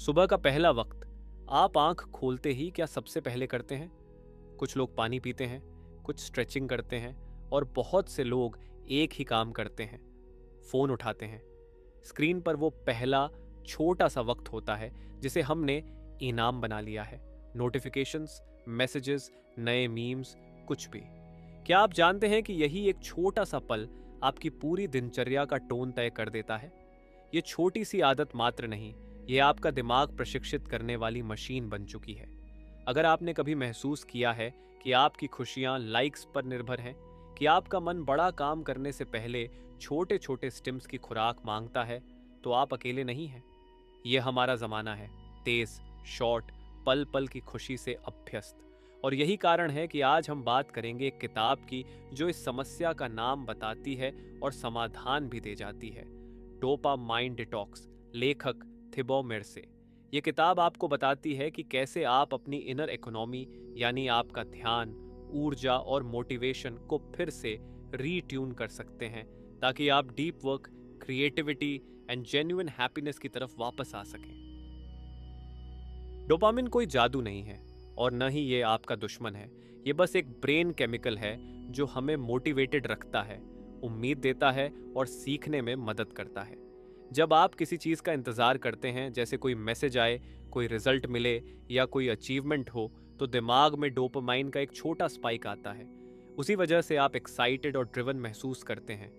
सुबह का पहला वक्त आप आंख खोलते ही क्या सबसे पहले करते हैं? कुछ लोग पानी पीते हैं, कुछ स्ट्रेचिंग करते हैं और बहुत से लोग एक ही काम करते हैं, फोन उठाते हैं। स्क्रीन पर वो पहला छोटा सा वक्त होता है जिसे हमने इनाम बना लिया है। नोटिफिकेशंस, मैसेजेस, नए मीम्स, कुछ भी। क्या आप जानते हैं कि यही एक छोटा सा पल आपकी पूरी दिनचर्या का टोन तय कर देता है? ये छोटी सी आदत मात्र नहीं, ये आपका दिमाग प्रशिक्षित करने वाली मशीन बन चुकी है। अगर आपने कभी महसूस किया है कि आपकी खुशियां लाइक्स पर निर्भर हैं, कि आपका मन बड़ा काम करने से पहले छोटे छोटे स्टिम्स की खुराक मांगता है, तो आप अकेले नहीं हैं। ये हमारा ज़माना है, तेज, शॉर्ट, पल पल की खुशी से अभ्यस्त। और यही कारण है कि आज हम बात करेंगे एक किताब की जो इस समस्या का नाम बताती है और समाधान भी दे जाती है। डोपामाइन डिटॉक्स, लेखक थिबो मिर्से। ये किताब आपको बताती है कि कैसे आप अपनी इनर इकोनॉमी यानी आपका ध्यान, ऊर्जा और मोटिवेशन को फिर से रीट्यून कर सकते हैं ताकि आप deep work, creativity and genuine happiness की तरफ वापस आ सकें। डोपामिन कोई जादू नहीं है और न ही ये आपका दुश्मन है। ये बस एक ब्रेन केमिकल है जो हमें मोटिवेटेड रखता है, उम्मीद देता है और सीखने में मदद करता है। जब आप किसी चीज़ का इंतज़ार करते हैं, जैसे कोई मैसेज आए, कोई रिजल्ट मिले या कोई अचीवमेंट हो, तो दिमाग में डोपामाइन का एक छोटा स्पाइक आता है। उसी वजह से आप एक्साइटेड और ड्रिवन महसूस करते हैं।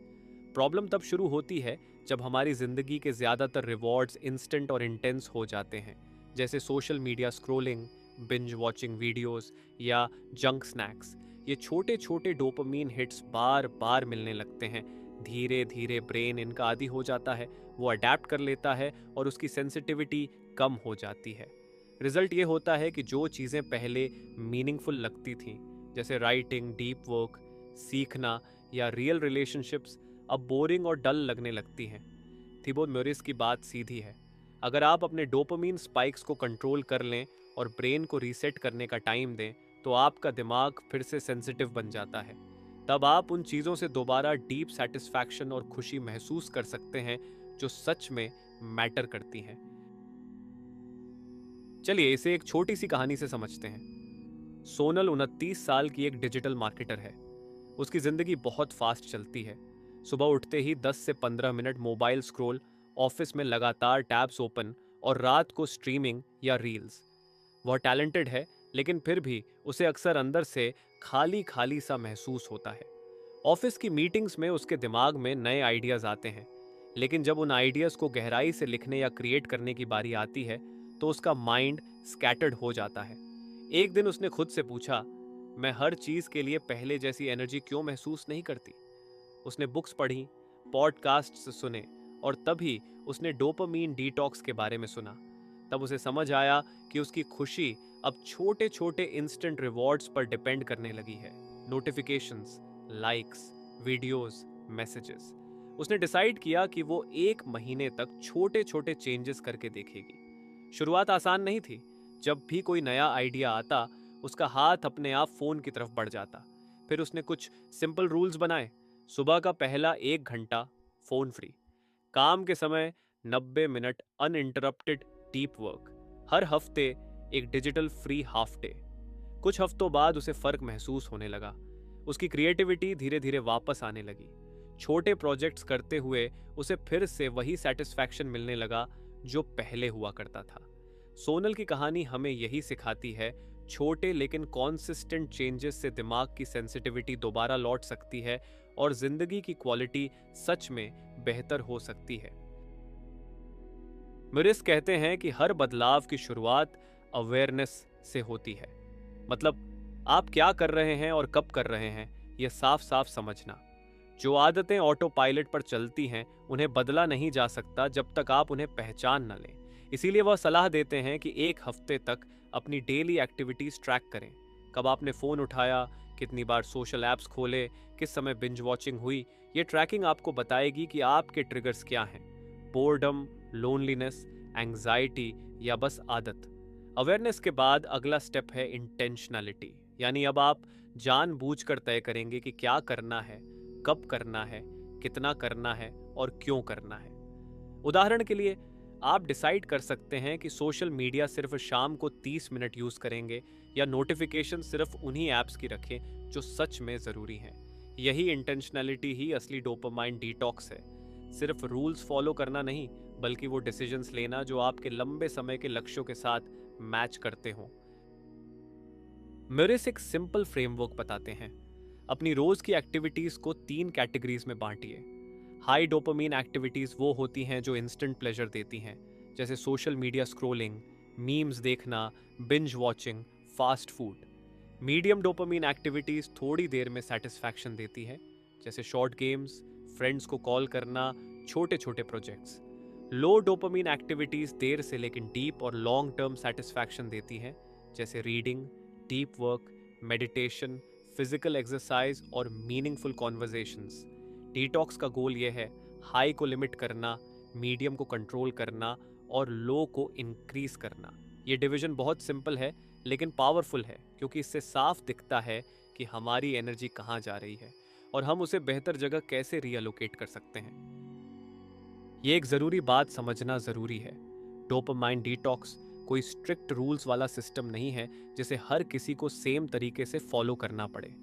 प्रॉब्लम तब शुरू होती है जब हमारी ज़िंदगी के ज़्यादातर रिवॉर्ड्स इंस्टेंट और इंटेंस हो जाते हैं, जैसे social media scrolling, binge watching videos या जंक स्नैक्स। ये छोटे छोटे डोपामीन हिट्स बार बार मिलने लगते हैं। धीरे धीरे ब्रेन इनका आदी हो जाता है, वो अडेप्ट कर लेता है और उसकी सेंसिटिविटी कम हो जाती है। रिजल्ट ये होता है कि जो चीज़ें पहले मीनिंगफुल लगती थीं, जैसे राइटिंग, डीप वर्क, सीखना या रियल रिलेशनशिप्स, अब बोरिंग और डल लगने लगती हैं। थिबो म्यूरिस की बात सीधी है। अगर आप अपने डोपामीन स्पाइक्स को कंट्रोल कर लें और ब्रेन को रीसेट करने का टाइम दें, तो आपका दिमाग फिर से सेंसिटिव बन जाता है। तब आप उन चीज़ों से दोबारा डीप सेटिस्फैक्शन और खुशी महसूस कर सकते हैं जो सच में मैटर करती हैं। चलिए इसे एक छोटी सी कहानी से समझते हैं। सोनल 29 साल की एक डिजिटल मार्केटर है। उसकी ज़िंदगी बहुत फास्ट चलती है। सुबह उठते ही 10 से 15 मिनट मोबाइल स्क्रॉल, ऑफिस में लगातार टैब्स ओपन और रात को स्ट्रीमिंग या रील्स। वह टैलेंटेड है, लेकिन फिर भी उसे अक्सर अंदर से खाली खाली सा महसूस होता है। ऑफिस की मीटिंग्स में उसके दिमाग में नए आइडियाज आते हैं, लेकिन जब उन आइडियाज को गहराई से लिखने या क्रिएट करने की बारी आती है, तो उसका माइंड स्कैटर्ड हो जाता है। एक दिन उसने खुद से पूछा, मैं हर चीज के लिए पहले जैसी एनर्जी क्यों महसूस नहीं करती? उसने बुक्स पढ़ी, पॉडकास्ट सुने और तभी उसने डोपामीन डिटॉक्स के बारे में सुना। तब उसे समझ आया कि उसकी खुशी अब छोटे छोटे इंस्टेंट रिवॉर्ड्स पर डिपेंड करने लगी है। Notifications, likes, videos, messages. उसने डिसाइड किया कि वो 1 महीने तक छोटे छोटे चेंजेस करके देखेगी। शुरुआत आसान नहीं थी। जब भी कोई नया आइडिया आता, उसका हाथ अपने आप फोन की तरफ बढ़ जाता। फिर उसने कुछ सिंपल रूल्स बनाए। सुबह का पहला 1 घंटा फोन फ्री, काम के समय 90 मिनट अनइंटरप्टेड डीप वर्क, हर हफ्ते एक डिजिटल फ्री हाफ डे। कुछ हफ्तों बाद उसे फर्क महसूस होने लगा। उसकी क्रिएटिविटी धीरे धीरे वापस आने लगी। छोटे प्रोजेक्ट्स करते हुए उसे फिर से वही सेटिस्फैक्शन मिलने लगा जो पहले हुआ करता था। सोनल की कहानी हमें यही सिखाती है, छोटे लेकिन कॉन्सिस्टेंट चेंजेस से दिमाग की सेंसिटिविटी दोबारा लौट सकती है और जिंदगी की क्वालिटी सच में बेहतर हो सकती है। मिरिस कहते हैं कि हर बदलाव की शुरुआत अवेयरनेस से होती है। मतलब आप क्या कर रहे हैं और कब कर रहे हैं, यह साफ साफ समझना। जो आदतें ऑटो पायलट पर चलती हैं, उन्हें बदला नहीं जा सकता जब तक आप उन्हें पहचान न लें। इसीलिए वह सलाह देते हैं कि 1 हफ्ते तक अपनी डेली एक्टिविटीज ट्रैक करें। कब आपने फ़ोन उठाया, कितनी बार सोशल ऐप्स खोले, किस समय बिंज वॉचिंग हुई। ये ट्रैकिंग आपको बताएगी कि आपके ट्रिगर्स क्या हैं, बोर्डम, लोनलीनेस, एंग्जाइटी या बस आदत। अवेयरनेस के बाद अगला स्टेप है इंटेंशनलिटी, यानी अब आप जानबूझकर तय करेंगे कि क्या करना है, कब करना है, कितना करना है और क्यों करना है। उदाहरण के लिए, आप डिसाइड कर सकते हैं कि सोशल मीडिया सिर्फ शाम को 30 मिनट यूज करेंगे या नोटिफिकेशन सिर्फ उन्हीं ऐप्स की रखें जो सच में जरूरी हैं। यही इंटेंशनैलिटी ही असली डोपामाइन डिटॉक्स है। सिर्फ रूल्स फॉलो करना नहीं, बल्कि वो डिसीजंस लेना जो आपके लंबे समय के लक्ष्यों के साथ मैच करते हों। मेरिस एक सिंपल फ्रेमवर्क बताते हैं। अपनी रोज की एक्टिविटीज को 3 कैटेगरीज में बांटिए। हाई डोपामीन एक्टिविटीज वो होती हैं जो इंस्टेंट प्लेजर देती हैं, जैसे सोशल मीडिया स्क्रॉलिंग, मीम्स देखना, binge watching, fast food. Medium dopamine activities थोड़ी देर में सेटिस्फैक्शन देती है, जैसे शॉर्ट गेम्स, फ्रेंड्स को कॉल करना, छोटे छोटे प्रोजेक्ट्स। लो डोपामीन एक्टिविटीज देर से लेकिन डीप और लॉन्ग टर्म सेटिस्फैक्शन देती हैं, जैसे reading, deep work, meditation, physical exercise और मीनिंगफुल कॉन्वर्जेशंस। डिटॉक्स का गोल यह है हाई को लिमिट करना, मीडियम को कंट्रोल करना और लो को इंक्रीज करना। ये डिवीजन बहुत सिंपल है लेकिन पावरफुल है, क्योंकि इससे साफ दिखता है कि हमारी एनर्जी कहाँ जा रही है और हम उसे बेहतर जगह कैसे रीअलोकेट कर सकते हैं। ये एक ज़रूरी बात समझना ज़रूरी है। डोपामाइन डिटॉक्स कोई स्ट्रिक्ट रूल्स वाला सिस्टम नहीं है जिसे हर किसी को सेम तरीके से फॉलो करना पड़े।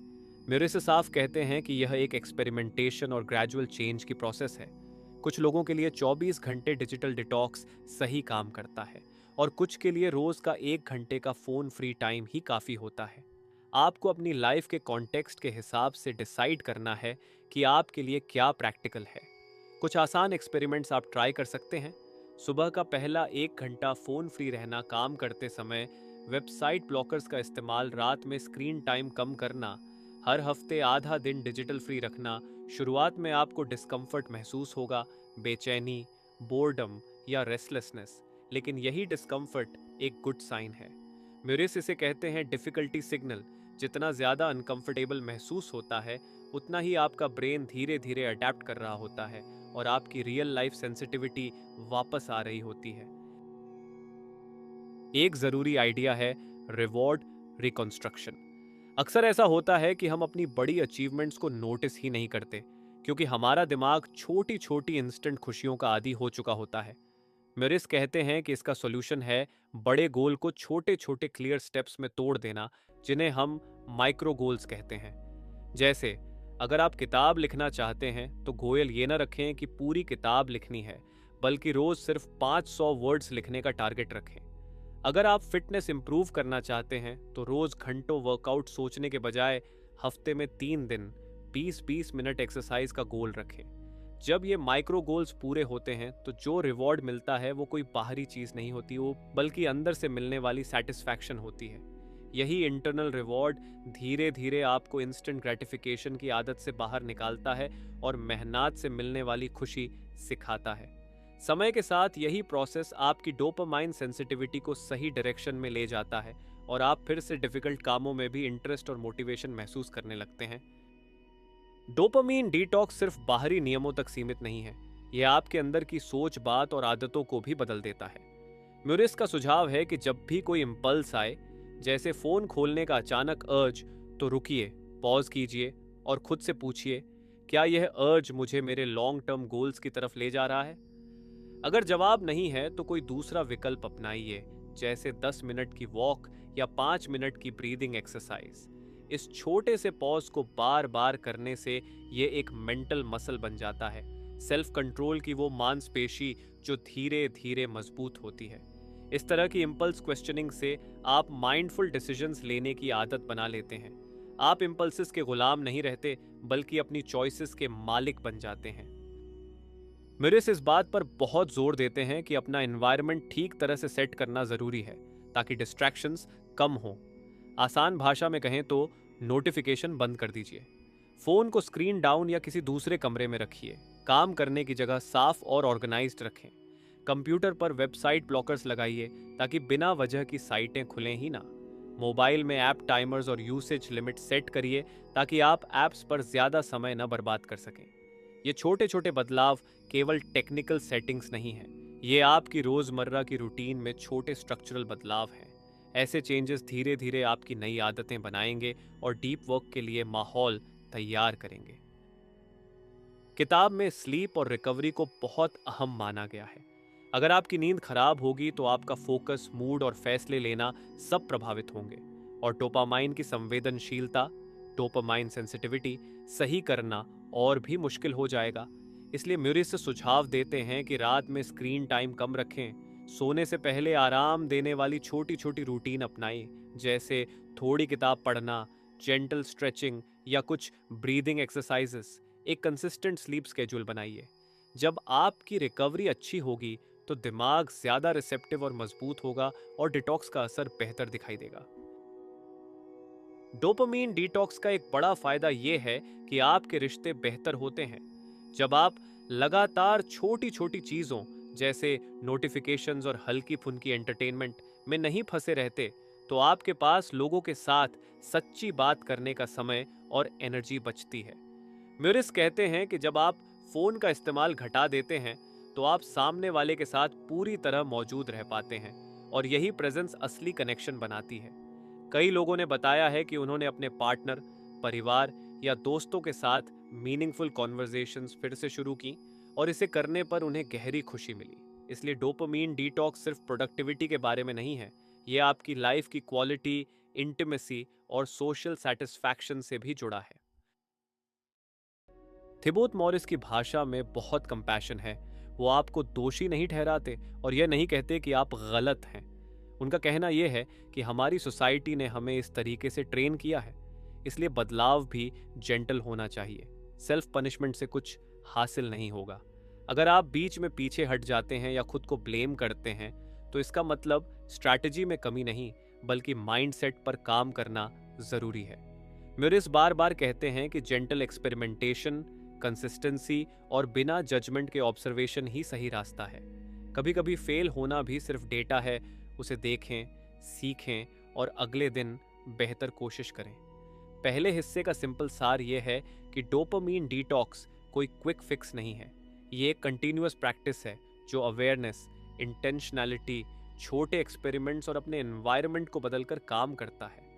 मेरे से साफ कहते हैं कि यह एक एक्सपेरिमेंटेशन और ग्रेजुअल चेंज की प्रोसेस है। कुछ लोगों के लिए 24 घंटे डिजिटल डिटॉक्स सही काम करता है और कुछ के लिए रोज का 1 घंटे का फोन फ्री टाइम ही काफी होता है। आपको अपनी लाइफ के कॉन्टेक्स्ट के हिसाब से डिसाइड करना है कि आपके लिए क्या प्रैक्टिकल है। कुछ आसान एक्सपेरिमेंट्स आप ट्राई कर सकते हैं। सुबह का पहला 1 घंटा फोन फ्री रहना काम करते समय, वेबसाइट ब्लॉकर्स का इस्तेमाल, रात में स्क्रीन टाइम कम करना, हर हफ्ते आधा दिन डिजिटल फ्री रखना। शुरुआत में आपको डिस्कम्फर्ट महसूस होगा, बेचैनी, बोर्डम या रेस्टलेसनेस, लेकिन यही डिस्कम्फर्ट एक गुड साइन है। म्यूरिस इसे कहते हैं डिफिकल्टी सिग्नल। जितना ज़्यादा अनकंफर्टेबल महसूस होता है, उतना ही आपका ब्रेन धीरे धीरे अडेप्ट कर रहा होता है और आपकी रियल लाइफ सेंसिटिविटी वापस आ रही होती है। एक ज़रूरी आइडिया है रिवॉर्ड रिकंस्ट्रक्शन। अक्सर ऐसा होता है कि हम अपनी बड़ी अचीवमेंट्स को नोटिस ही नहीं करते, क्योंकि हमारा दिमाग छोटी छोटी इंस्टेंट खुशियों का आदी हो चुका होता है। मेरिस कहते हैं कि इसका सॉल्यूशन है बड़े गोल को छोटे छोटे क्लियर स्टेप्स में तोड़ देना, जिन्हें हम माइक्रो गोल्स कहते हैं। जैसे, अगर आप किताब लिखना चाहते हैं तो गोयल ये ना रखें कि पूरी किताब लिखनी है, बल्कि रोज सिर्फ 500 वर्ड्स लिखने का टारगेट रखें। अगर आप फिटनेस इंप्रूव करना चाहते हैं तो रोज घंटों वर्कआउट सोचने के बजाय हफ्ते में 3 दिन 20-20 मिनट एक्सरसाइज का गोल रखें। जब ये माइक्रो गोल्स पूरे होते हैं तो जो रिवॉर्ड मिलता है वो कोई बाहरी चीज नहीं होती, वो बल्कि अंदर से मिलने वाली सेटिस्फैक्शन होती है। यही इंटरनल रिवॉर्ड धीरे धीरे आपको इंस्टेंट ग्रेटिफिकेशन की आदत से बाहर निकालता है और मेहनत से मिलने वाली खुशी सिखाता है। समय के साथ यही प्रोसेस आपकी डोपामाइन सेंसिटिविटी को सही डायरेक्शन में ले जाता है और आप फिर से डिफिकल्ट कामों में भी इंटरेस्ट और मोटिवेशन महसूस करने लगते हैं। डोपामाइन डिटॉक्स सिर्फ बाहरी नियमों तक सीमित नहीं है, यह आपके अंदर की सोच, बात और आदतों को भी बदल देता है। म्यूरिस का सुझाव है कि जब भी कोई इंपल्स आए, जैसे फोन खोलने का अचानक अर्ज, तो रुकिए, पॉज कीजिए और खुद से पूछिए, क्या यह अर्ज मुझे मेरे लॉन्ग टर्म गोल्स की तरफ ले जा रहा है? अगर जवाब नहीं है तो कोई दूसरा विकल्प अपनाइए, जैसे 10 मिनट की वॉक या 5 मिनट की ब्रीदिंग एक्सरसाइज। इस छोटे से पॉज को बार बार करने से ये एक मेंटल मसल बन जाता है, सेल्फ कंट्रोल की वो मांसपेशी जो धीरे धीरे मजबूत होती है। इस तरह की इंपल्स क्वेश्चनिंग से आप माइंडफुल डिसीजंस लेने की आदत बना लेते हैं। आप इंपल्सेस के गुलाम नहीं रहते, बल्कि अपनी चॉइसेस के मालिक बन जाते हैं। मिरिस इस बात पर बहुत जोर देते हैं कि अपना एनवायरनमेंट ठीक तरह से सेट करना जरूरी है, ताकि डिस्ट्रैक्शंस कम हों। आसान भाषा में कहें तो नोटिफिकेशन बंद कर दीजिए, फोन को स्क्रीन डाउन या किसी दूसरे कमरे में रखिए, काम करने की जगह साफ और ऑर्गेनाइज्ड रखें। कंप्यूटर पर वेबसाइट ब्लॉकर्स लगाइए ताकि बिना वजह की साइटें खुलें ही ना। मोबाइल में ऐप टाइमर्स और यूसेज लिमिट सेट करिए ताकि आप ऐप्स पर ज़्यादा समय न बर्बाद कर सकें। ये छोटे छोटे बदलाव केवल टेक्निकल सेटिंग्स नहीं हैं, ये आपकी रोज़मर्रा की रूटीन में छोटे स्ट्रक्चरल बदलाव हैं। ऐसे चेंजेस धीरे धीरे आपकी नई आदतें बनाएंगे और डीप वर्क के लिए माहौल तैयार करेंगे। किताब में स्लीप और रिकवरी को बहुत अहम माना गया है। अगर आपकी नींद खराब होगी तो आपका फोकस, मूड और फैसले लेना सब प्रभावित होंगे, और डोपामाइन की संवेदनशीलता, डोपामाइन सेंसिटिविटी सही करना और भी मुश्किल हो जाएगा। इसलिए म्यूरिस सुझाव देते हैं कि रात में स्क्रीन टाइम कम रखें, सोने से पहले आराम देने वाली छोटी छोटी रूटीन अपनाएं, जैसे थोड़ी किताब पढ़ना, जेंटल स्ट्रेचिंग या कुछ ब्रीदिंग एक्सरसाइजेस। एक कंसिस्टेंट स्लीप स्केड्यूल बनाइए। जब आपकी रिकवरी अच्छी होगी तो दिमाग ज्यादा रिसेप्टिव और मजबूत होगा, और डिटॉक्स का असर बेहतर दिखाई देगा। डोपामीन डिटॉक्स का एक बड़ा फायदा यह है कि आपके रिश्ते बेहतर होते हैं। जब आप लगातार छोटी छोटी चीजों जैसे नोटिफिकेशंस और हल्की फुल्की एंटरटेनमेंट में नहीं फंसे रहते, तो आपके पास लोगों के साथ सच्ची बात करने का समय और एनर्जी बचती है। म्यूरिस कहते हैं कि जब आप फोन का इस्तेमाल घटा देते हैं तो आप सामने वाले के साथ पूरी तरह मौजूद रह पाते हैं, और यही प्रेजेंस असली कनेक्शन बनाती है। कई लोगों ने बताया है कि उन्होंने अपने पार्टनर, परिवार या दोस्तों के साथ मीनिंगफुल कॉन्वर्जेशंस फिर से शुरू की, और इसे करने पर उन्हें गहरी खुशी मिली। इसलिए डोपामीन डिटॉक्स सिर्फ प्रोडक्टिविटी के बारे में नहीं है, ये आपकी लाइफ की क्वालिटी, इंटीमेसी और सोशल सेटिस्फैक्शन से भी जुड़ा है। थिबोत मॉरिस की भाषा में बहुत कंपैशन है। वो आपको दोषी नहीं ठहराते और यह नहीं कहते कि आप गलत हैं। उनका कहना यह है कि हमारी सोसाइटी ने हमें इस तरीके से ट्रेन किया है, इसलिए बदलाव भी जेंटल होना चाहिए। सेल्फ पनिशमेंट से कुछ हासिल नहीं होगा। अगर आप बीच में पीछे हट जाते हैं या खुद को ब्लेम करते हैं, तो इसका मतलब स्ट्रैटेजी में कमी नहीं, बल्कि माइंडसेट पर काम करना जरूरी है। म्यूरिस बार बार कहते हैं कि जेंटल एक्सपेरिमेंटेशन, कंसिस्टेंसी और बिना जजमेंट के ऑब्जर्वेशन ही सही रास्ता है। कभी कभी फेल होना भी सिर्फ डेटा है, उसे देखें, सीखें और अगले दिन बेहतर कोशिश करें। पहले हिस्से का सिंपल सार यह है कि डोपामीन डिटॉक्स कोई क्विक फिक्स नहीं है। ये एक कंटिन्यूअस प्रैक्टिस है जो अवेयरनेस, इंटेंशनैलिटी, छोटे एक्सपेरिमेंट्स और अपने एनवायरनमेंट को बदलकर काम करता है।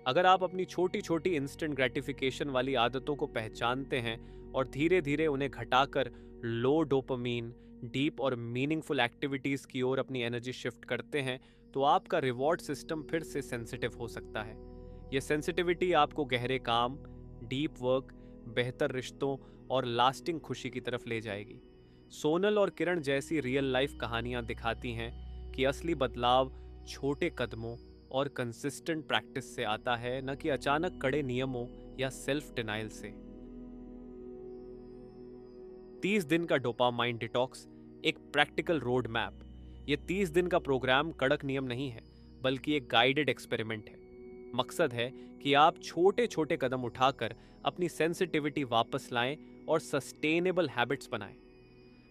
अगर आप अपनी छोटी छोटी इंस्टेंट ग्रेटिफिकेशन वाली आदतों को पहचानते हैं और धीरे धीरे उन्हें घटाकर लो डोपामीन, डीप और मीनिंगफुल एक्टिविटीज की ओर अपनी एनर्जी शिफ्ट करते हैं, तो आपका रिवॉर्ड सिस्टम फिर से सेंसिटिव हो सकता है। यह सेंसिटिविटी आपको गहरे काम, डीप वर्क, बेहतर रिश्तों और लास्टिंग खुशी की तरफ ले जाएगी। सोनल और किरण जैसी रियल लाइफ कहानियां दिखाती हैं कि असली बदलाव छोटे कदमों और कंसिस्टेंट प्रैक्टिस से आता है, न कि अचानक कड़े नियमों या सेल्फ डिनाइल से। 30 दिन का डोपामाइन डिटॉक्स एक प्रैक्टिकल रोड मैप। ये 30 दिन का प्रोग्राम कड़क नियम नहीं है, बल्कि एक गाइडेड एक्सपेरिमेंट है। मकसद है कि आप छोटे छोटे कदम उठाकर अपनी सेंसिटिविटी वापस लाएं और सस्टेनेबल हैबिट्स बनाएं।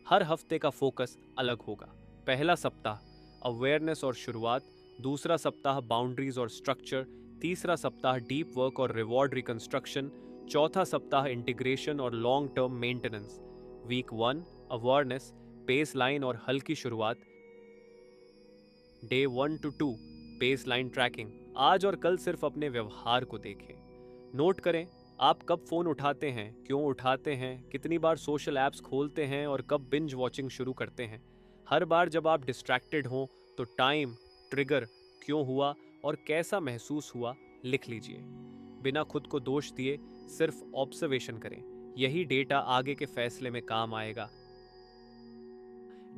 हर हफ्ते का फोकस अलग होगा। पहला सप्ताह अवेयरनेस और शुरुआत, दूसरा सप्ताह बाउंड्रीज और स्ट्रक्चर, तीसरा सप्ताह डीप वर्क और रिवॉर्ड रिकंस्ट्रक्शन, चौथा सप्ताह इंटीग्रेशन और long term maintenance. Week 1 awareness, base line और हल्की शुरुआत। Day 1 to 2 base line tracking. आज और कल सिर्फ अपने व्यवहार को देखें। नोट करें आप कब फोन उठाते हैं, क्यों उठाते हैं, कितनी बार सोशल ऐप्स खोलते हैं और कब बिंज वॉचिंग शुरू करते हैं। हर बार जब आप डिस्ट्रैक्टेड हों तो टाइम, ट्रिगर, क्यों हुआ और कैसा महसूस हुआ लिख लीजिए। बिना खुद को दोष दिए सिर्फ ऑब्जर्वेशन करें। यही डेटा आगे के फैसले में काम आएगा।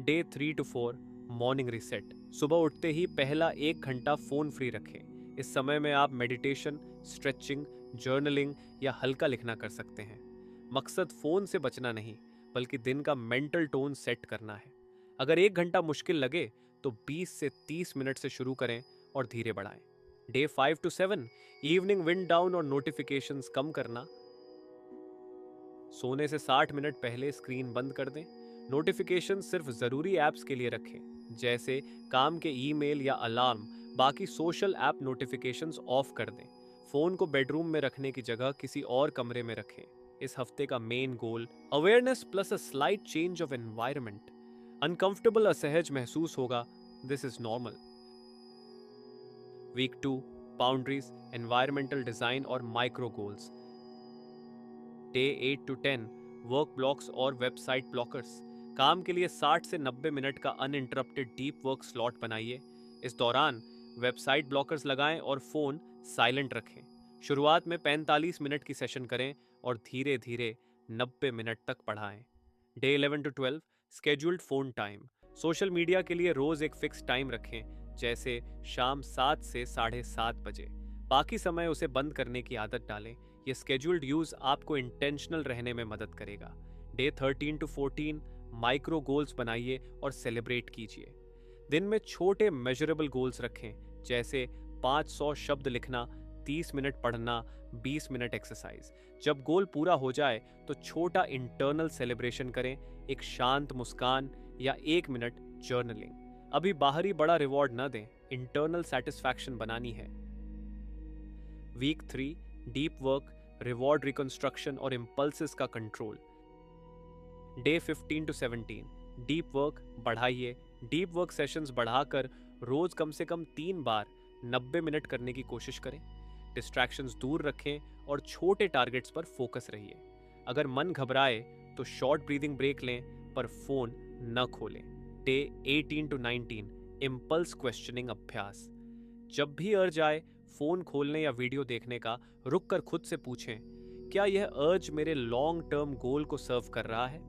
Day 3 to 4 morning reset. सुबह उठते ही पहला 1 घंटा फोन फ्री रखें। इस समय में आप मेडिटेशन, स्ट्रेचिंग, जर्नलिंग या हल्का लिखना कर सकते हैं। मकसद फोन से बचना नहीं, बल्कि दिन का मेंटल टोन सेट करना है। अगर 1 घंटा मुश्किल लगे तो 20 से 30 मिनट से शुरू करें और धीरे बढ़ाएं। Day 5 to 7 evening wind down और नोटिफिकेशंस कम करना। सोने से 60 मिनट पहले स्क्रीन बंद कर दें। नोटिफिकेशन सिर्फ जरूरी ऐप्स के लिए रखें, जैसे काम के ईमेल या अलार्म। बाकी सोशल ऐप नोटिफिकेशंस ऑफ कर दें। फोन को बेडरूम में रखने की जगह किसी और कमरे में रखें। इस हफ्ते का main goal awareness plus a slight change of environment. Uncomfortable, असहज महसूस होगा, this is normal. Week 2 boundaries, environmental design और micro goals. Day 8 to 10 work blocks और वेबसाइट ब्लॉकर्स। काम के लिए 60 से 90 मिनट का अनइंटरप्टेड डीप वर्क स्लॉट बनाइए। इस दौरान वेबसाइट ब्लॉकर्स लगाएं और फ़ोन साइलेंट रखें। शुरुआत में 45 मिनट की सेशन करें और धीरे धीरे 90 मिनट तक बढ़ाएं। Day 11 to 12 scheduled phone time. Social media के लिए रोज़ एक फिक्स टाइम रखें, जैसे शाम 7 से 7:30 बजे। बाकी समय उसे बंद करने की आदत डालें। ये स्केड्यूल्ड यूज़ आपको इंटेंशनल रहने में मदद करेगा। डे 13 टू 14 माइक्रो गोल्स बनाइए और सेलिब्रेट कीजिए। दिन में छोटे मेजरेबल गोल्स रखें, जैसे 500 शब्द लिखना, 30 मिनट पढ़ना, 20 मिनट एक्सरसाइज। जब गोल पूरा हो जाए तो छोटा इंटरनल सेलिब्रेशन करें, एक शांत मुस्कान या 1 मिनट जर्नलिंग। अभी बाहरी बड़ा रिवॉर्ड न दें, इंटरनल सेटिस्फैक्शन बनानी है। Week 3 deep work, reward reconstruction और इम्पल्सेस का control. Day 15 to 17 deep work बढ़ाइए। डीप वर्क सेशंस बढ़ाकर रोज कम से कम 3 बार 90 मिनट करने की कोशिश करें। डिस्ट्रैक्शंस दूर रखें और छोटे टारगेट्स पर फोकस रहिए। अगर मन घबराए तो शॉर्ट ब्रीदिंग ब्रेक लें, पर फोन न खोलें। डे 18 टू 19 इम्पल्स क्वेश्चनिंग अभ्यास। जब भी अर्ज आए फोन खोलने या वीडियो देखने का, रुक कर खुद से पूछें, क्या यह अर्ज मेरे लॉन्ग टर्म गोल को सर्व कर रहा है?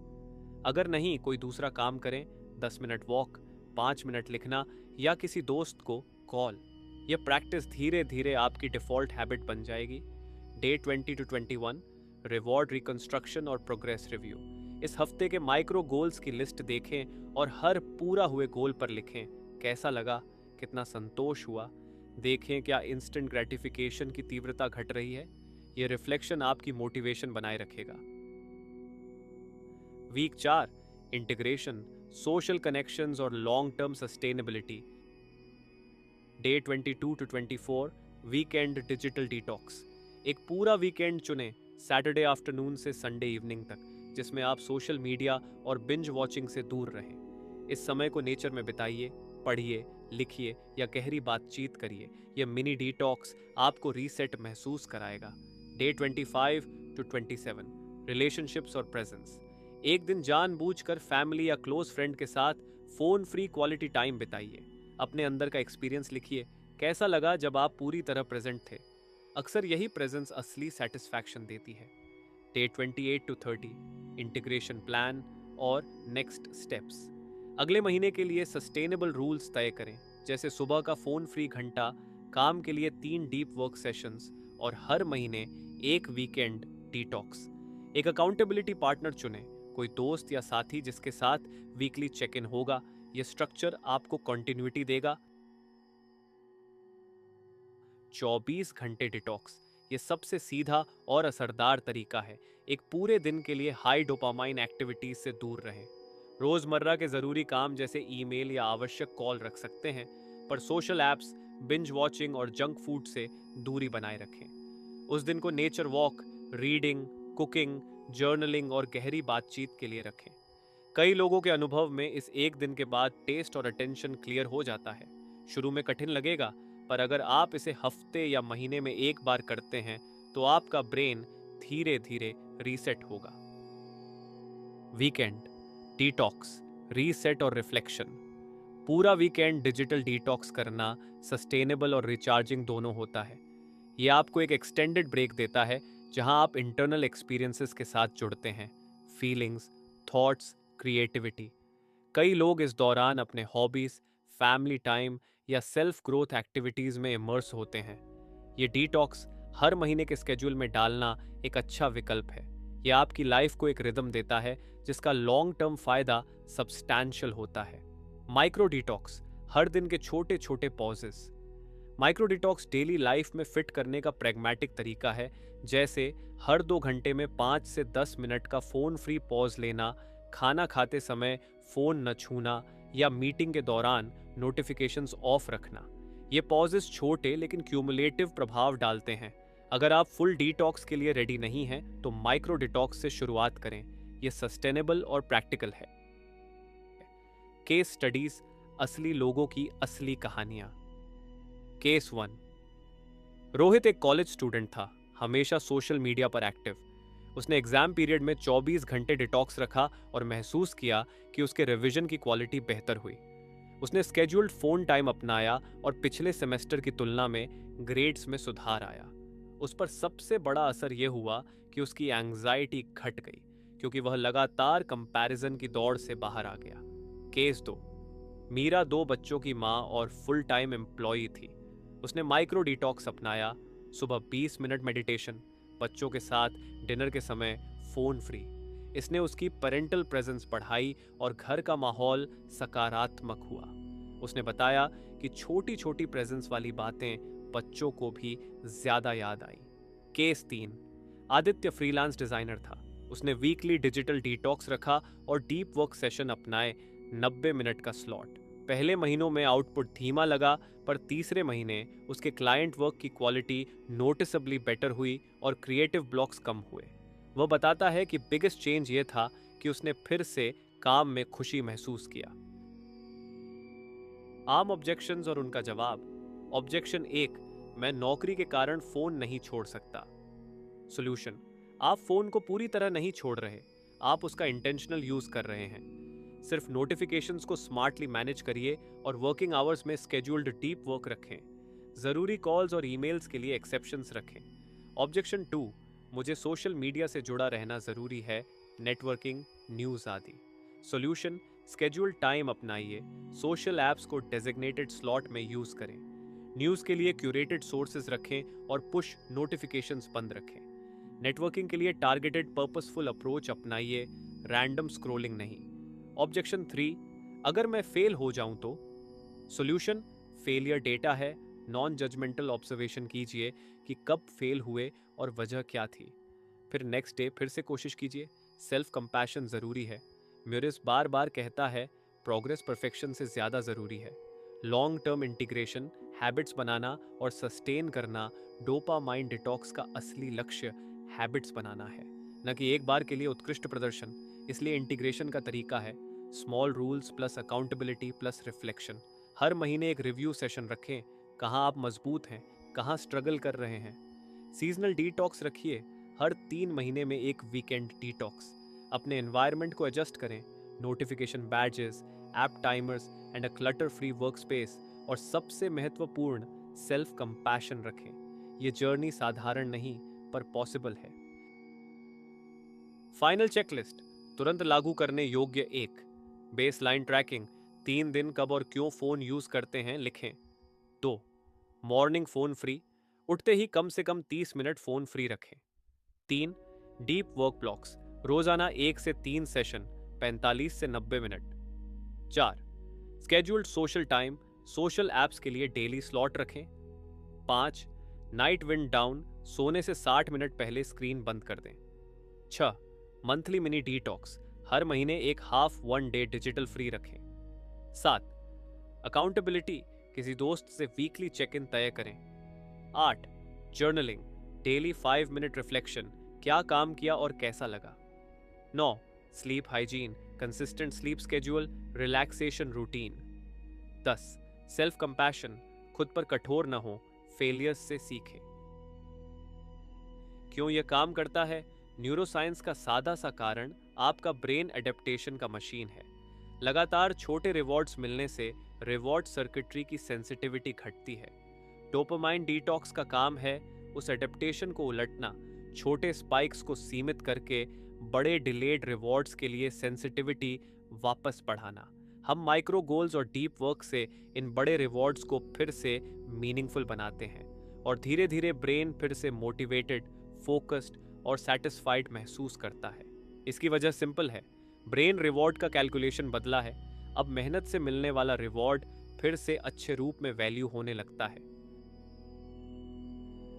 अगर नहीं, कोई दूसरा काम करें, 10 मिनट वॉक, 5 मिनट लिखना या किसी दोस्त को कॉल। यह प्रैक्टिस धीरे धीरे आपकी डिफॉल्ट हैबिट बन जाएगी। डे 20 टू 21 रिवॉर्ड रिकंस्ट्रक्शन और प्रोग्रेस रिव्यू। इस हफ्ते के माइक्रो गोल्स की लिस्ट देखें और हर पूरा हुए गोल पर लिखें, कैसा लगा, कितना संतोष हुआ। देखें क्या इंस्टेंट ग्रेटिफिकेशन की तीव्रता घट रही है। यह रिफ्लेक्शन आपकी मोटिवेशन बनाए रखेगा। वीक 4 इंटीग्रेशन, सोशल कनेक्शंस और long term sustainability. Day 22 to 24 weekend digital detox. एक पूरा वीकेंड चुनें, सैटरडे आफ्टरनून से संडे इवनिंग तक, जिसमें आप सोशल मीडिया और बिंज वॉचिंग से दूर रहें। इस समय को नेचर में बिताइए, पढ़िए, लिखिए या गहरी बातचीत करिए। यह मिनी डिटॉक्स आपको रीसेट महसूस कराएगा। डे 25 टू 27 रिलेशनशिप्स और प्रेजेंस। एक दिन जानबूझकर फैमिली या क्लोज फ्रेंड के साथ फोन फ्री क्वालिटी टाइम बिताइए। अपने अंदर का एक्सपीरियंस लिखिए, कैसा लगा जब आप पूरी तरह प्रेजेंट थे। अक्सर यही प्रेजेंस असली सेटिस्फैक्शन देती है। डे 28 टू 30 इंटीग्रेशन प्लान और नेक्स्ट स्टेप्स। अगले महीने के लिए सस्टेनेबल रूल्स तय करें, जैसे सुबह का फोन फ्री घंटा, काम के लिए 3 डीप वर्क सेशंस और हर महीने 1 वीकेंड डिटॉक्स। एक अकाउंटेबिलिटी पार्टनर चुनें, कोई दोस्त या साथी जिसके साथ वीकली चेक इन होगा। यह स्ट्रक्चर आपको कंटिन्यूटी देगा। 24 घंटे डिटॉक्स, ये सबसे सीधा और असरदार तरीका है। एक पूरे दिन के लिए हाई डोपामाइन एक्टिविटीज से दूर रहें। रोजमर्रा के जरूरी काम जैसे ईमेल या आवश्यक कॉल रख सकते हैं, पर सोशल ऐप्स, बिंज वॉचिंग और जंक फूड से दूरी बनाए रखें। उस दिन को nature walk, reading, cooking, journaling और गहरी बातचीत के लिए रखें। कई लोगों के अनुभव में इस एक दिन के बाद टेस्ट और अटेंशन क्लियर हो जाता है। शुरू में कठिन लगेगा, पर अगर आप इसे हफ्ते या महीने में एक बार करते हैं तो आपका ब्रेन धीरे धीरे रीसेट होगा। वीकेंड डिटॉक्स, रीसेट और रिफ्लेक्शन। पूरा वीकेंड डिजिटल डिटॉक्स करना सस्टेनेबल और रिचार्जिंग दोनों होता है। यह आपको एक एक्सटेंडेड ब्रेक देता है, जहां आप इंटरनल एक्सपीरियंसेस के साथ जुड़ते हैं, फीलिंग्स, थॉट्स, क्रिएटिविटी। कई लोग इस दौरान अपने हॉबीज, फैमिली टाइम या सेल्फ ग्रोथ एक्टिविटीज में इमर्स होते हैं। ये डिटॉक्स हर महीने के स्केड्यूल में डालना एक अच्छा विकल्प है। यह आपकी लाइफ को एक रिदम देता है, जिसका लॉन्ग टर्म फायदा सब्सटैंशियल होता है। माइक्रो डिटॉक्स, हर दिन के छोटे छोटे pauses. Micro detox daily life में फिट करने का प्रैग्मैटिक तरीका है, जैसे हर 2 घंटे में 5 से 10 मिनट का फोन फ्री पॉज लेना, खाना खाते समय फोन न छूना या मीटिंग के दौरान नोटिफिकेशंस ऑफ रखना। ये पॉजेस छोटे लेकिन क्यूमुलेटिव प्रभाव डालते हैं। अगर आप फुल डिटॉक्स के लिए रेडी नहीं हैं तो माइक्रो डिटॉक्स से शुरुआत करें। यह सस्टेनेबल और प्रैक्टिकल है। केस स्टडीज, असली लोगों की असली कहानियां। केस 1। रोहित एक कॉलेज स्टूडेंट था, हमेशा सोशल मीडिया पर एक्टिव। उसने एग्जाम पीरियड में 24 घंटे डिटॉक्स रखा और महसूस किया कि उसके रिवीजन की क्वालिटी बेहतर हुई। उसने स्केड्यूल्ड फोन टाइम अपनाया और पिछले सेमेस्टर की तुलना में ग्रेड्स में सुधार आया। उस पर सबसे बड़ा असर यह हुआ कि उसकी एंग्जाइटी घट गई, क्योंकि वह लगातार कंपैरिजन की दौड़ से बाहर आ गया। केस 2। मीरा 2 बच्चों की माँ और फुल टाइम एम्प्लॉई थी। उसने माइक्रो डिटॉक्स अपनाया, सुबह 20 मिनट मेडिटेशन, बच्चों के साथ डिनर के समय फोन फ्री। इसने उसकी पेरेंटल प्रेजेंस बढ़ाई और घर का माहौल सकारात्मक हुआ। उसने बताया कि छोटी छोटी प्रेजेंस वाली बातें बच्चों को भी ज्यादा याद आई। केस 3। आदित्य फ्रीलांस डिजाइनर था। उसने वीकली डिजिटल डिटॉक्स रखा और डीप वर्क सेशन अपनाए, 90 मिनट का स्लॉट। पहले महीनों में आउटपुट धीमा लगा, पर तीसरे महीने उसके क्लाइंट वर्क की क्वालिटी नोटिसेबली बेटर हुई और क्रिएटिव ब्लॉक्स कम हुए। वह बताता है कि बिगेस्ट चेंज ये था कि उसने फिर से काम में खुशी महसूस किया। आम ऑब्जेक्शंस और उनका जवाब। ऑब्जेक्शन 1, मैं नौकरी के कारण फोन नहीं छोड़ सकता। सॉल्यूशन, आप फोन को पूरी तरह नहीं छोड़ रहे, आप उसका इंटेंशनल यूज कर रहे हैं। सिर्फ नोटिफिकेशंस को स्मार्टली मैनेज करिए और वर्किंग आवर्स में स्केड्यूल्ड डीप वर्क रखें। जरूरी कॉल्स और ईमेल्स के लिए एक्सेप्शंस रखें। ऑब्जेक्शन 2, मुझे सोशल मीडिया से जुड़ा रहना जरूरी है, नेटवर्किंग, न्यूज आदि। सॉल्यूशन, स्केड्यूल टाइम अपनाइए, सोशल ऐप्स को डेजिग्नेटेड स्लॉट में यूज करें, न्यूज के लिए क्यूरेटेड सोर्सेज रखें और पुश नोटिफिकेशंस बंद रखें। नेटवर्किंग के लिए टारगेटेड पर्पसफुल अप्रोच अपनाइए, रैंडम स्क्रोलिंग नहीं। ऑब्जेक्शन 3, अगर मैं फेल हो जाऊं तो। सॉल्यूशन, फेलियर डेटा है, नॉन जजमेंटल ऑब्जर्वेशन कीजिए कि कब फेल हुए और वजह क्या थी। फिर नेक्स्ट डे फिर से कोशिश कीजिए। सेल्फ कंपैशन जरूरी है। म्यूरिस बार बार कहता है, प्रोग्रेस परफेक्शन से ज्यादा जरूरी है। लॉन्ग टर्म इंटीग्रेशन, हैबिट्स बनाना और सस्टेन करना डोपामाइन डिटॉक्स का असली लक्ष्य हैबिट्स बनाना है, न कि एक बार के लिए उत्कृष्ट प्रदर्शन। इसलिए इंटीग्रेशन का तरीका है small rules plus accountability plus reflection. हर महीने एक रिव्यू सेशन रखें, कहाँ आप मजबूत हैं, कहाँ स्ट्रगल कर रहे हैं। सीजनल डिटॉक्स रखिए, हर 3 महीने में एक वीकेंड डिटॉक्स। अपने एनवायरनमेंट को एडजस्ट करें, notification badges, app timers and a clutter free work space. और सबसे महत्वपूर्ण, सेल्फ कंपैशन रखें। ये जर्नी साधारण नहीं पर पॉसिबल है। फाइनल चेकलिस्ट, तुरंत लागू करने योग्य 1, बेसलाइन ट्रैकिंग, 3 दिन कब और क्यों फोन यूज करते हैं लिखें। 2, मॉर्निंग फोन फ्री, उठते ही कम से कम 30 मिनट फोन फ्री रखें। 3, डीप वर्क ब्लॉक्स, रोजाना 1 से 3 सेशन, 45 से 90 minute. 4, scheduled social time, social apps के लिए डेली स्लॉट रखें। 5, नाइट विंड डाउन, सोने से 60 मिनट पहले स्क्रीन बंद कर दें। 6, मंथली मिनी डिटॉक्स, हर महीने एक हाफ 1 डे डिजिटल फ्री रखें। 7, अकाउंटेबिलिटी, किसी दोस्त से वीकली चेक इन तय करें। 8, जर्नलिंग, डेली 5 मिनट रिफ्लेक्शन, क्या काम किया और कैसा लगा। 9, sleep hygiene, consistent sleep schedule, relaxation routine. 10, self compassion, खुद पर कठोर न हो, फेलियर्स से सीखें। क्यों यह काम करता है? न्यूरोसाइंस का सादा सा कारण, आपका ब्रेन एडेप्टेशन का मशीन है। लगातार छोटे रिवॉर्ड्स मिलने से रिवॉर्ड सर्किटरी की सेंसिटिविटी घटती है। डोपामाइन डिटॉक्स का काम है उस एडेप्टेशन को उलटना, छोटे स्पाइक्स को सीमित करके बड़े डिलेड रिवॉर्ड्स के लिए सेंसिटिविटी वापस बढ़ाना। हम माइक्रो गोल्स और डीप वर्क से इन बड़े रिवॉर्ड्स को फिर से मीनिंगफुल बनाते हैं और धीरे धीरे ब्रेन फिर से मोटिवेटेड, फोकस्ड और सेटिस्फाइड महसूस करता है। इसकी वजह सिंपल है, ब्रेन रिवॉर्ड का कैलकुलेशन बदला है। अब मेहनत से मिलने वाला रिवॉर्ड फिर से अच्छे रूप में वैल्यू होने लगता है।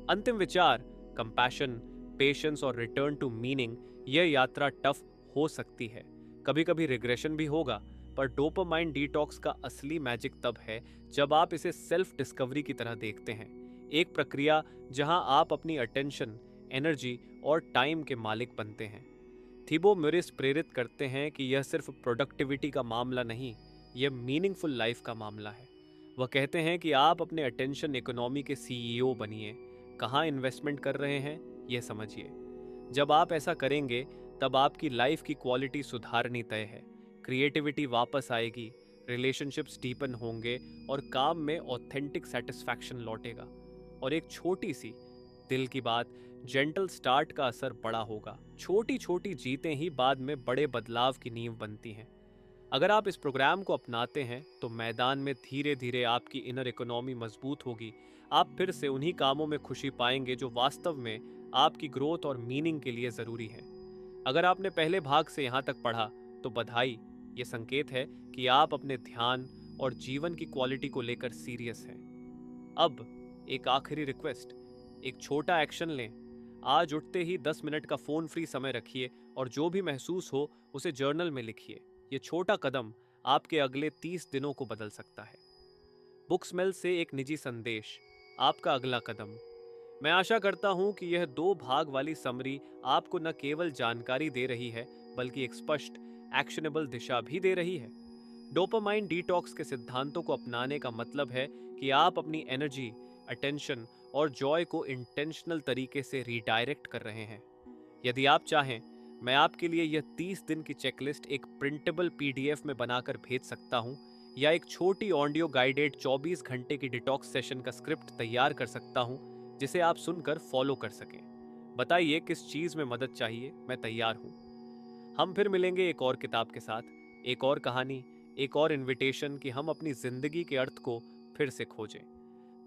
अंतिम विचार, कंपैशन, पेशेंस और रिटर्न टू मीनिंग। यह यात्रा टफ हो सकती है, कभी कभी रिग्रेशन भी होगा, पर डोपामाइन डिटॉक्स का असली मैजिक तब है जब आप इसे सेल्फ डिस्कवरी की तरह देखते हैं। एक प्रक्रिया जहां आप अपनी अटेंशन, एनर्जी और टाइम के मालिक बनते हैं। थिबो म्यूरिस प्रेरित करते हैं कि यह सिर्फ प्रोडक्टिविटी का मामला नहीं, यह मीनिंगफुल लाइफ का मामला है। वह कहते हैं कि आप अपने अटेंशन इकोनॉमी के सीईओ बनिए। कहाँ इन्वेस्टमेंट कर रहे हैं यह समझिए। जब आप ऐसा करेंगे तब आपकी लाइफ की क्वालिटी सुधारनी तय है। क्रिएटिविटी वापस आएगी, रिलेशनशिप्स डीपन होंगे और काम में ऑथेंटिक सेटिस्फैक्शन लौटेगा। और एक छोटी सी दिल की बात, जेंटल स्टार्ट का असर बड़ा होगा। छोटी छोटी जीतें ही बाद में बड़े बदलाव की नींव बनती हैं। अगर आप इस प्रोग्राम को अपनाते हैं तो मैदान में धीरे धीरे आपकी इनर इकोनॉमी मजबूत होगी। आप फिर से उन्हीं कामों में खुशी पाएंगे जो वास्तव में आपकी ग्रोथ और मीनिंग के लिए ज़रूरी है। अगर आपने पहले भाग से यहाँ तक पढ़ा तो बधाई, ये संकेत है कि आप अपने ध्यान और जीवन की क्वालिटी को लेकर सीरियस हैं। अब एक आखिरी रिक्वेस्ट, एक छोटा एक्शन लें। आज उठते ही 10 मिनट का फ़ोन फ्री समय रखिए और जो भी महसूस हो उसे जर्नल में लिखिए। ये छोटा कदम आपके अगले 30 दिनों को बदल सकता है। बुक स्मेल से एक निजी संदेश, आपका अगला कदम। मैं आशा करता हूं कि यह 2 भाग वाली समरी आपको न केवल जानकारी दे रही है बल्कि एक स्पष्ट एक्शनेबल दिशा भी दे रही है। डोपामाइन डिटॉक्स के सिद्धांतों को अपनाने का मतलब है कि आप अपनी एनर्जी, अटेंशन और जॉय को इंटेंशनल तरीके से रीडायरेक्ट कर रहे हैं। यदि आप चाहें, मैं आपके लिए यह 30 दिन की चेकलिस्ट एक प्रिंटेबल पीडीएफ में बनाकर भेज सकता हूं, या एक छोटी ऑडियो गाइडेड 24 घंटे की डिटॉक्स सेशन का स्क्रिप्ट तैयार कर सकता हूं जिसे आप सुनकर फॉलो कर सकें। बताइए किस चीज़ में मदद चाहिए, मैं तैयार हूं। हम फिर मिलेंगे एक और किताब के साथ, एक और कहानी, एक और इनविटेशन कि हम अपनी जिंदगी के अर्थ को फिर से खोजें।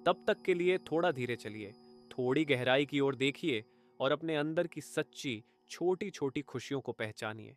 तब तक के लिए थोड़ा धीरे चलिए, थोड़ी गहराई की ओर देखिए और अपने अंदर की सच्ची छोटी छोटी खुशियों को पहचानिए।